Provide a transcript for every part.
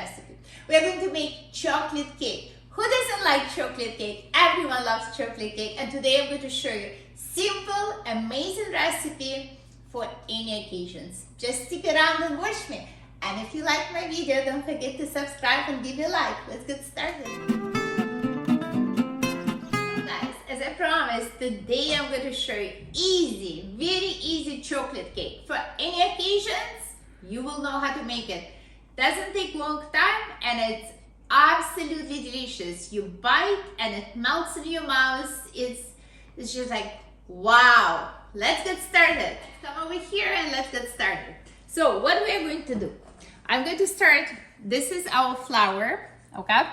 recipe. We are going to make chocolate cake. Who doesn't like chocolate cake? Everyone loves chocolate cake. And today I'm going to show you simple, amazing recipe for any occasions. Just stick around and watch me. And if you like my video, don't forget to subscribe and give me a like. Let's get started. So guys, as I promised, today I'm going to show you very easy chocolate cake. For any occasions, you will know how to make it. Doesn't take long time and it's absolutely delicious. You bite and it melts in your mouth. It's just like, wow. Let's get started. Come over here and let's get started. So what we are going to do, I'm going to start, this is our flour, okay?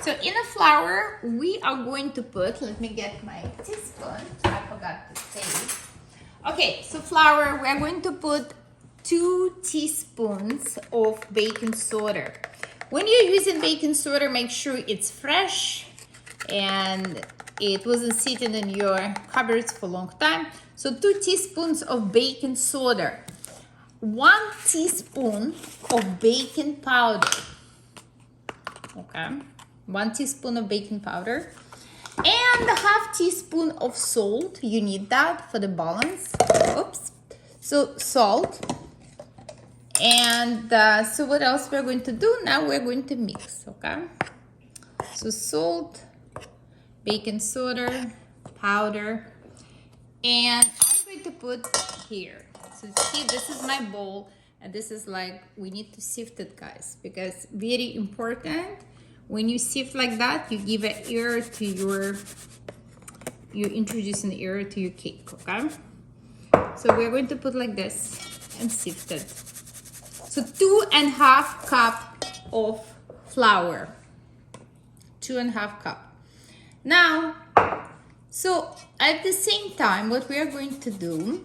So in the flour, we are going to put, let me get my teaspoon, I forgot to say. Okay, so flour, we're going to put 2 teaspoons of baking soda. When you're using baking soda, make sure it's fresh and it wasn't sitting in your cupboards for a long time. So 2 teaspoons of baking soda, 1 teaspoon of baking powder, okay, 1 teaspoon of baking powder, and a half teaspoon of salt. You need that for the balance. Oops. So salt. And so what else we're going to do? Now we're going to mix, okay? So salt, baking soda, powder, and I'm going to put here. So see, this is my bowl, and this is like, we need to sift it, guys, because very important. When you sift like that, you give an air to your, you introduce an air to your cake, okay? So we're going to put like this and sift it. So 2½ cup of flour, 2½ cup. Now, so at the same time, what we are going to do,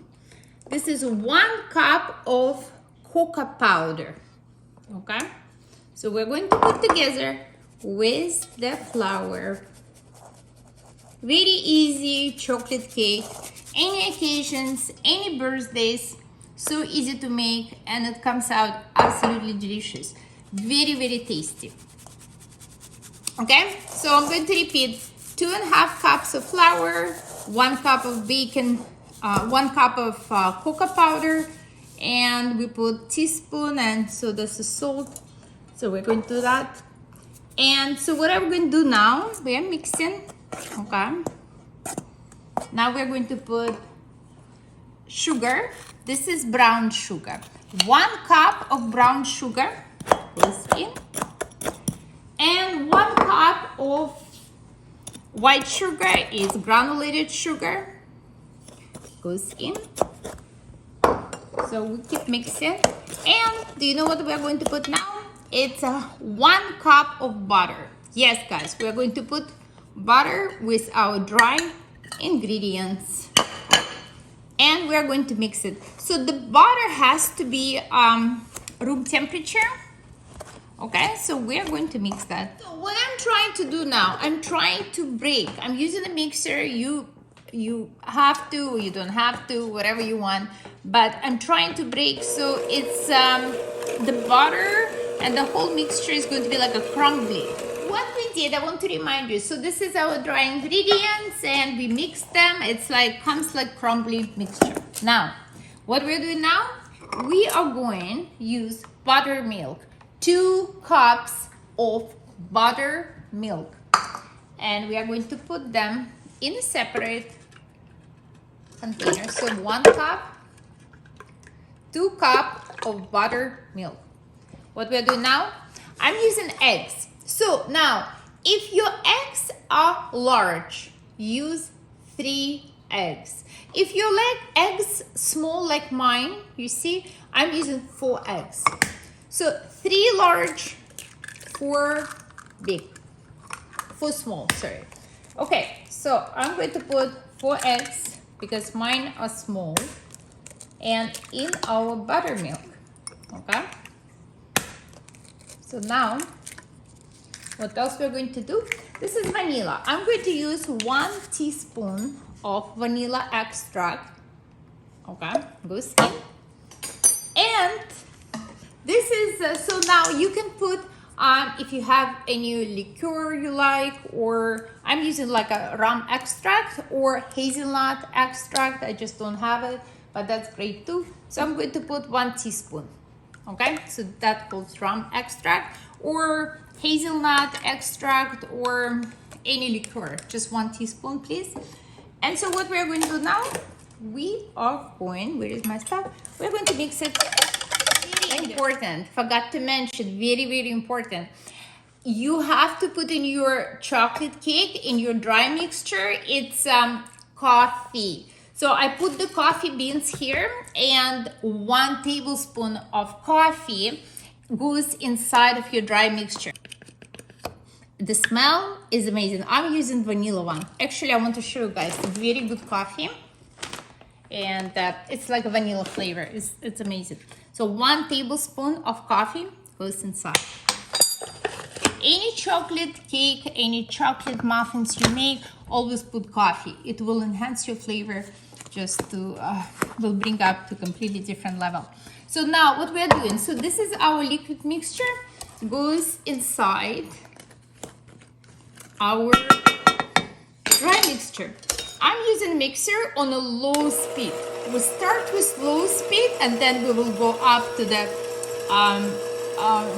this is 1 cup of cocoa powder, okay? So we're going to put together with the flour. Very easy chocolate cake, any occasions, any birthdays. So easy to make and it comes out absolutely delicious. Very tasty. Okay, so I'm going to repeat 2½ cups of flour, 1 cup of bacon, 1 cup of cocoa powder, and we put teaspoon, and so this is salt. So we're going to do that. And so what I'm going to do now, we are mixing, okay. Now we're going to put sugar. This is brown sugar. 1 cup of brown sugar goes in. And 1 cup of white sugar is granulated sugar. Goes in. So we keep mixing. And do you know what we're going to put now? It's 1 cup of butter. Yes, guys, we're going to put butter with our dry ingredients. And we're going to mix it. So the butter has to be room temperature. Okay, so we're going to mix that. So what I'm trying to do now, I'm trying to break. I'm using a mixer. You have to, you don't have to, whatever you want. But I'm trying to break so it's the butter and the whole mixture is going to be like a crumbly. What we did, I want to remind you, so this is our dry ingredients and we mix them. It's like, comes like crumbly mixture. Now, what we're doing now, we are going to use buttermilk, 2 cups of buttermilk. And we are going to put them in a separate container. So 1 cup, 2 cups of buttermilk. What we're doing now, I'm using eggs. So now, if your eggs are large, use 3 eggs. If you like eggs small like mine, you see, I'm using 4 eggs. So 3 large, 4 big, 4 small, sorry. Okay, so I'm going to put 4 eggs because mine are small and in our buttermilk, okay? So now, what else we're going to do? This is vanilla. I'm going to use 1 teaspoon of vanilla extract. Okay, goes in. And this is, so now you can put If you have any liqueur you like, or I'm using like a rum extract or hazelnut extract. I just don't have it, but that's great too. So I'm going to put 1 teaspoon. Okay, so that calls rum extract or hazelnut extract or any liqueur. Just 1 teaspoon, please. And so what we're going to do now, we are going, where is my stuff? We're going to mix it. Very important, forgot to mention, very, very important. You have to put in your chocolate cake, in your dry mixture, it's coffee. So I put the coffee beans here, and 1 tablespoon of coffee goes inside of your dry mixture. The smell is amazing. I'm using vanilla one. Actually, I want to show you guys, very good coffee. And it's like a vanilla flavor. It's amazing. So 1 tablespoon of coffee goes inside. Any chocolate cake, any chocolate muffins you make, always put coffee. It will enhance your flavor, just to will bring up to a completely different level. So now what we're doing, so this is our liquid mixture, goes inside our dry mixture. I'm using a mixer on a low speed. We start with low speed and then we will go up to the,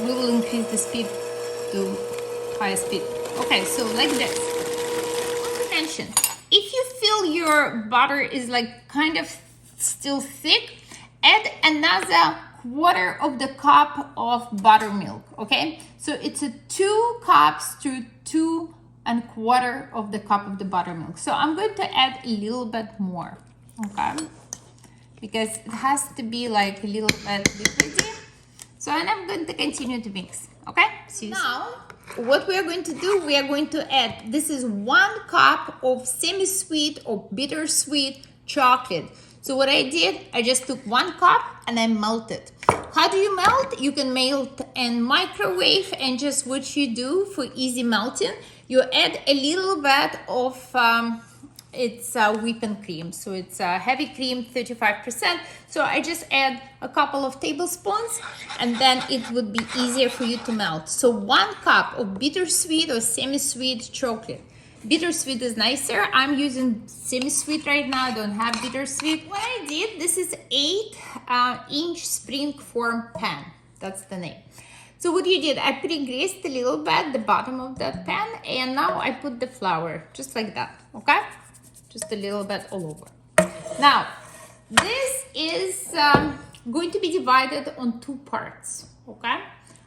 we will increase the speed to higher speed. Okay, so like this. I want to mention, if you feel your butter is like kind of still thick, add another 1/4 of the cup of buttermilk, okay? So it's a 2 cups to 2 1/4 of the cup of the buttermilk. So I'm going to add a little bit more, okay? Because it has to be like a little bit liquidy. So and I'm going to continue to mix, okay? See now, what we are going to do, we are going to add, this is 1 cup of semi-sweet or bittersweet chocolate. So what I did, I just took 1 cup and I melted. How do you melt? You can melt in microwave, and just what you do for easy melting, you add a little bit of it's whipping cream. So it's heavy cream, 35%. So I just add a couple of tablespoons and then it would be easier for you to melt. So 1 cup of bittersweet or semi-sweet chocolate. Bittersweet is nicer. I'm using semi-sweet right now. I don't have bittersweet. What I did, this is 8-inch spring form pan. That's the name. So what you did, I pre-greased a little bit the bottom of that pan, and now I put the flour just like that, okay? Just a little bit all over. Now, this is going to be divided on 2 parts, okay?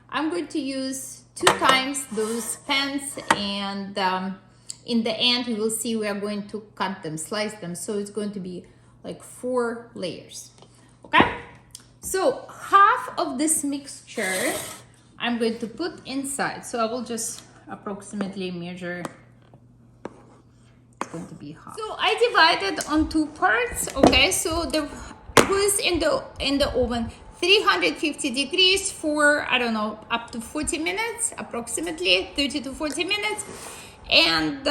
I'm going to use 2 times those pans, and in the end, you will see we are going to cut them, slice them. So it's going to be like 4 layers, okay? So half of this mixture, I'm going to put inside. So I will just approximately measure. It's going to be half. So I divided on 2 parts, okay? So the was in the oven 350 degrees for, I don't know, up to 40 minutes, approximately 30 to 40 minutes. And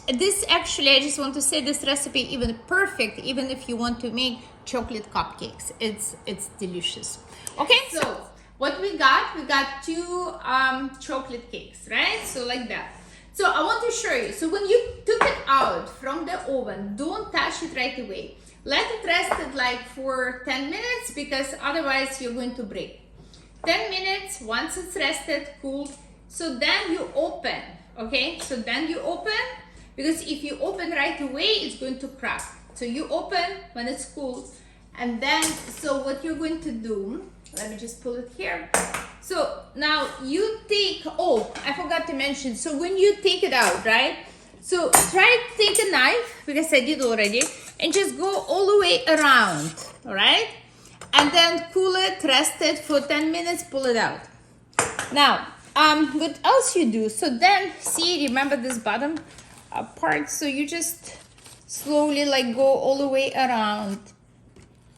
this actually, I just want to say, this recipe even perfect, even if you want to make chocolate cupcakes. It's delicious. Okay, so what we got 2 chocolate cakes, right? So like that. So I want to show you. So when you took it out from the oven, don't touch it right away. Let it rest it like for 10 minutes, because otherwise you're going to break. 10 minutes, once it's rested, cooled. So then you open, okay? So then you open, because if you open right away, it's going to crack. So you open when it's cooled. And then, so what you're going to do, let me just pull it here. So now you take, oh, I forgot to mention. So when you take it out, right? So try to take a knife, because I did already, and just go all the way around, all right? And then cool it, rest it for 10 minutes, pull it out. Now, what else you do? So then, see, remember this bottom part? So you just slowly like go all the way around.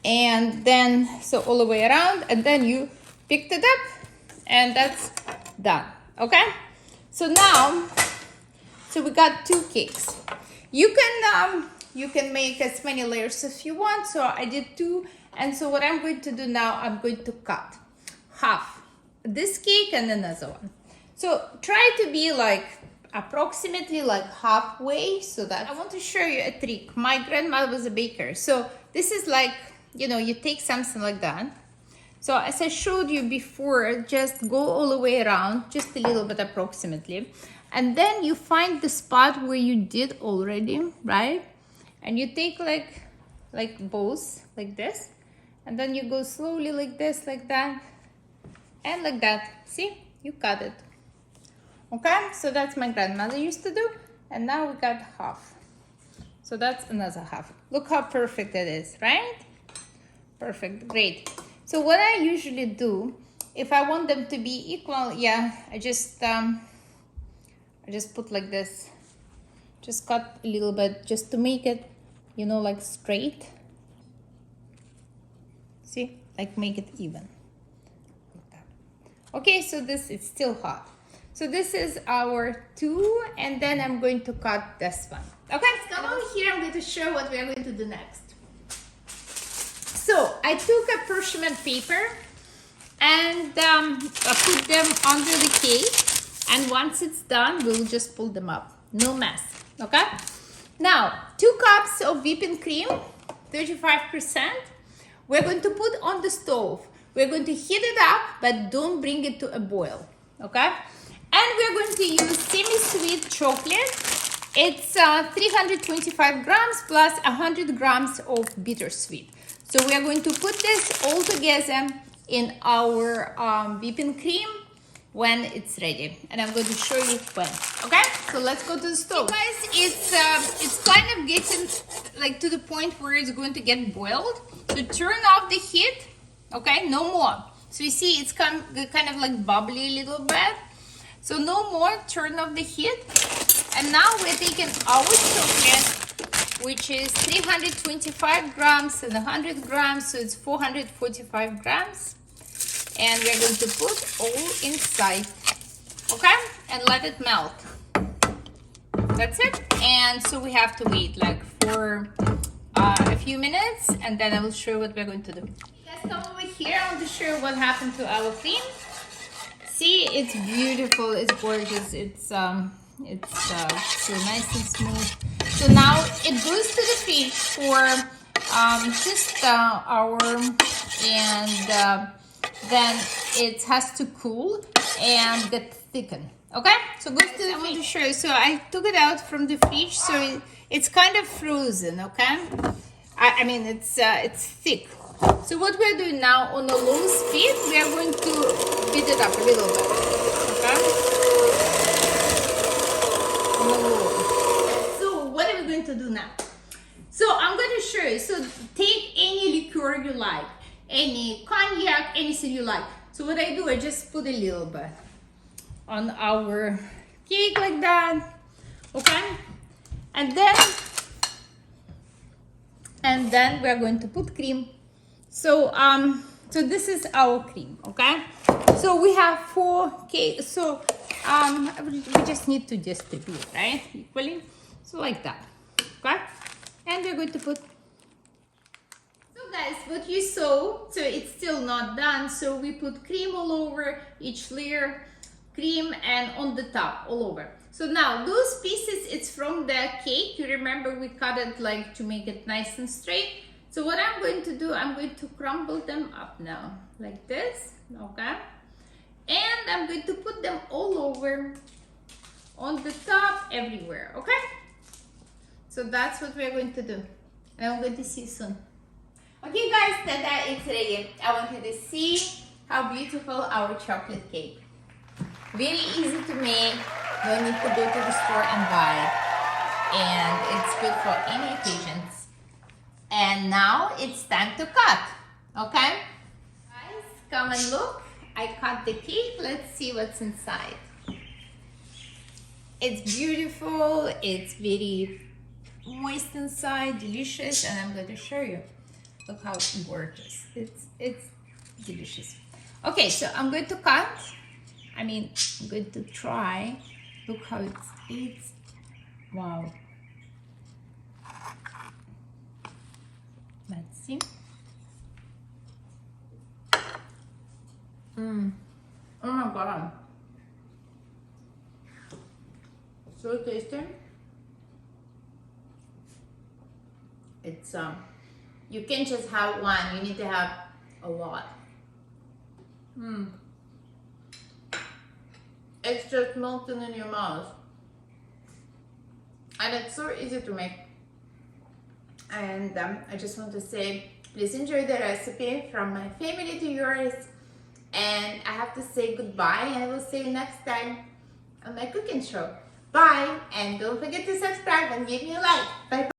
And then, so all the way around, and then you picked it up, and that's done, okay? So now, so we got 2 cakes. You can make as many layers as you want. So I did 2, and so what I'm going to do now, I'm going to cut half, this cake and another one. So try to be like approximately like halfway, so that I want to show you a trick. My grandmother was a baker, so this is like, you know, you take something like that. So as I showed you before, just go all the way around, just a little bit approximately, and then you find the spot where you did already, right? And you take like both like this, and then you go slowly like this, like that, and like that. See, you cut it. Okay, so that's my grandmother used to do, and now we got half, so that's another half. Look how perfect it is, right? Perfect, great. So what I usually do, if I want them to be equal, yeah, I just put like this, just cut a little bit just to make it, you know, like straight. See, like make it even. Like that. Okay, so this is still hot. So this is our 2, and then I'm going to cut this one. Okay, come over here. I'm going to show what we are going to do next. So I took a parchment paper and I put them under the cake, and once it's done, we'll just pull them up. No mess. Okay. Now 2 cups of whipping cream, 35%. We're going to put on the stove. We're going to heat it up, but don't bring it to a boil. Okay. And we're going to use semi-sweet chocolate. It's 325 grams plus 100 grams of bittersweet. So we are going to put this all together in our whipping cream when it's ready. And I'm going to show you when. Okay, so let's go to the stove. Hey guys, it's kind of getting like to the point where it's going to get boiled. So turn off the heat. Okay, no more. So you see it's kind of like bubbly a little bit. So no more, turn off the heat. And now we're taking our chocolate, which is 325 grams and 100 grams, so it's 445 grams. And we're going to put all inside, okay? And let it melt. That's it. And so we have to wait like for a few minutes, and then I will show you what we're going to do. You guys come over here. I want to show you what happened to our cream. See, it's beautiful, it's gorgeous, it's so nice and smooth. So now it goes to the fridge for just an hour, and then it has to cool and get thickened. Okay, so goes to the fridge. I want to show you. So I took it out from the fridge, so it's kind of frozen. Okay, I mean it's thick. So what we're doing now on a low speed, we are going to beat it up a little bit, okay? On a low. So what are we going to do now? So I'm going to show you. So take any liqueur you like, any cognac, anything you like. So what I do, I just put a little bit on our cake like that, okay? And then we're going to put cream. So so this is our cream, okay? So we have 4 cakes. So we just need to distribute, right, equally. So like that, okay? And we're going to put. So guys, what you saw, so it's still not done. So we put cream all over each layer, cream, and on the top all over. So now those pieces, it's from the cake. You remember we cut it like to make it nice and straight. So what I'm going to do, I'm going to crumble them up now, like this, okay? And I'm going to put them all over, on the top, everywhere, okay? So that's what we're going to do. And I'm going to see you soon. Okay guys, tada, it's ready. I want you to see how beautiful our chocolate cake. Very easy to make, don't need to go to the store and buy it. And it's good for any occasions. And now it's time to cut, okay? Guys, come and look. I cut the cake. Let's see what's inside. It's beautiful. It's very moist inside, delicious, and I'm going to show you. Look how gorgeous. It's delicious. Okay, so I'm going to cut. I'm going to try. Look how it's wow. Let's see. Oh my god. So tasty. It's you can't just have one, you need to have a lot. It's just melting in your mouth. And it's so easy to make. And I just want to say, please enjoy the recipe from my family to yours. And I have to say goodbye, and I will see you next time on my cooking show. Bye, and don't forget to subscribe and give me a like. Bye.